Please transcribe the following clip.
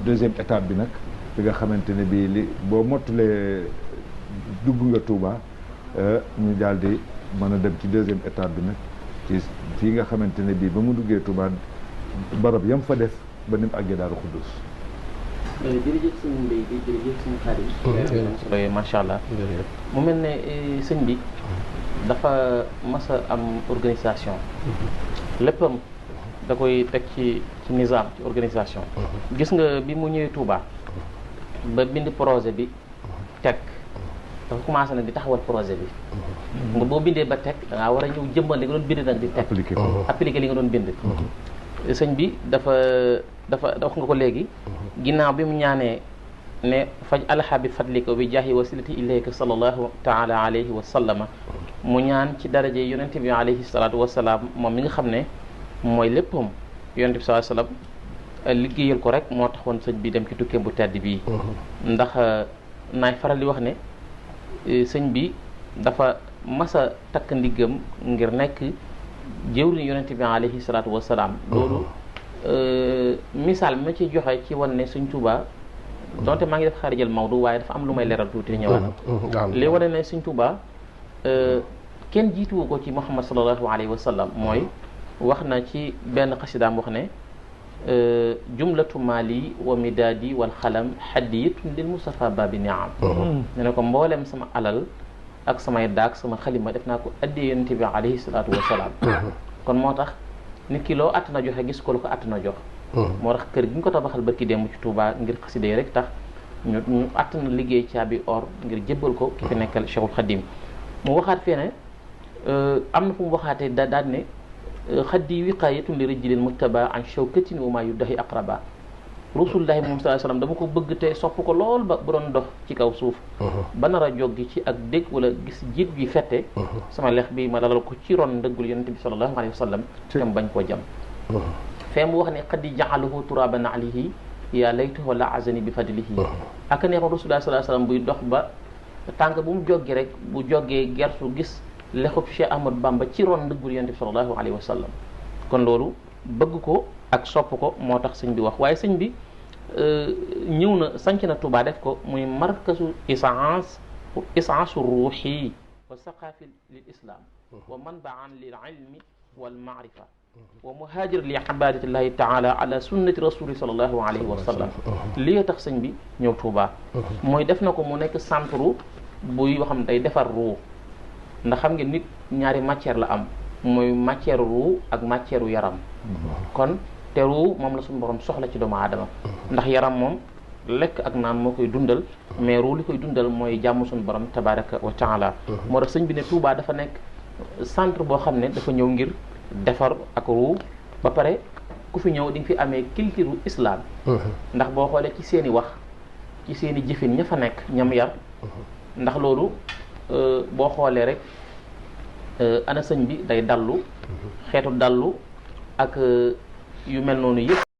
deuxième étape bi nag bi nga xamante ne bii li boo mottulee dugg nga Touba ñu daal di mën a dem ci deuxième étape bi nag ci fii nga xamante ne bii ba mu duggee Touba barab yam fa def ba ni mu àggee Daaru Xuddus. jërëjëf sëñ Mbay bi jërëjëf sëñ Xaadim. macha allah. mu mel ne sëñ bi dafa mas a am organisation. léppam da koy teg ci nizaam ci organisation. gis nga bi mu ñëwee Touba ba bind projet bi teg dafa commencé nag di taxawal projet bi. nga boo bindee ba teg da ngaa war a ñëw jëmmal li nga doon bind nag di teg. appliqué li nga doon bind. sëñ bi dafa wax nga ko léegi. ginnaaw bi mu ñaanee ne faj alha bi fadlika bi jaahi wasilati ilayka sallallahu taala alayhi wa sallama mu ñaan ci daraje yonente bi alayhi salatu wasalaam moom mi nga xam ne mooy léppam yonente bi sallallahu alayhi wa sallam liggéeyal ko rek moo taxoon sëñ bi dem ci tukkeem bu tedd bii. ndax naay faral di wax ne sëñ bi dafa masa takk ndiggam ngir nekk jëwriñ yonente bi alayhi salatu wasalaam. loolu misaal mi ma ciy joxe ci wan ne Sëñ Tuuba donte maa ngi def xaarijal Maodo waaye dafa am lu may leeral tuuti ñëwaat. li wane ne Sëñ Tuuba kenn jiituwu ko ci Muhammad sallallahu alayhi wa sallam mooy wax na ci benn xasidaam wax ne jumlatu maali wa midaadi wal xalam hadiyatun lil Mustafa babi niam ne ko mboolem sama alal ak samay daag sama xalima def naa ko addee yonent bi alayhi salaatu wa salaam. kon moo tax nit ki loo àtt na joxe gis ko lu ko àtt na jox. moo tax kër gi ñu ko tabaxal barki démb ci Touba ngir xasida yi rek tax ñu àtt na liggéey caabi or ngir jébbal ko ki fi nekkal Cheikhul Khadim mu waxaat fee ne am na fu mu waxaatee daal ne xaddi wiqaayatun li rijlil mujtaba an shawkatin wa maa yuddahi aqraba rasulullahi moom sallallahu alayhi wasallam dama ko bëgg te sopp ko lool ba bu doon dox ci kaw suuf ba nar a joggi ci ak dégg wala gis jiit bi fette sama lex bi ma dalal ko ci ron ndëggul yonente bi sallallahu alayhi wasallam tem bañ koo jam fee mu wax ne xaddi ja'alahu turaban alayhi yaa laytahu la azani bi fadlihi ak neexoon rasulullahi sallallahu alayhi wasallam buy dox ba tànk bu mu joggi rek bu joggee gertu gis lexub Cheikh Ahmadou Bamba ci ron ndëggul yonente bi sallallahu alayhi wasallam kon loolu bëgg ko ak sopp ko moo tax sëñ bi wax waaye sëñ bi ñëw na sanc na Touba def ko muy markasu isaasu ruuxi wa saqaafi lil islam wa manbaan lil ilmi wal maarifa wa muhaajir li ibadatillahi taala ala sunnati rasuli sallallahu alayhi wa sallam li tax sëñ bi ñëw Touba mooy def na ko mu nekk centre buy yoo xam day defar ruu ndax xam ngeen nit ñaari matière la am mooy matière ruu ak matière yaram kon te ruu moom la suñu borom soxla ci doomu aadama ndax yaram moom lekk ak naan moo koy dundal mais ruu li koy dundal mooy jàmm suñu borom tabaraka wa taala moo tax sëñ bi ne Touba dafa nekk centre boo xam ne dafa ñëw ngir defar ak ruu ba pare ku fi ñëw di nga fi amee culture islam ndax boo xoolee ci seen i wax ci seen i jëfin ña fa nekk ñam yar ndax loolu boo xoolee rek ana sëñ bi day dallu xeetu dallu ak yu mel noonu yëpp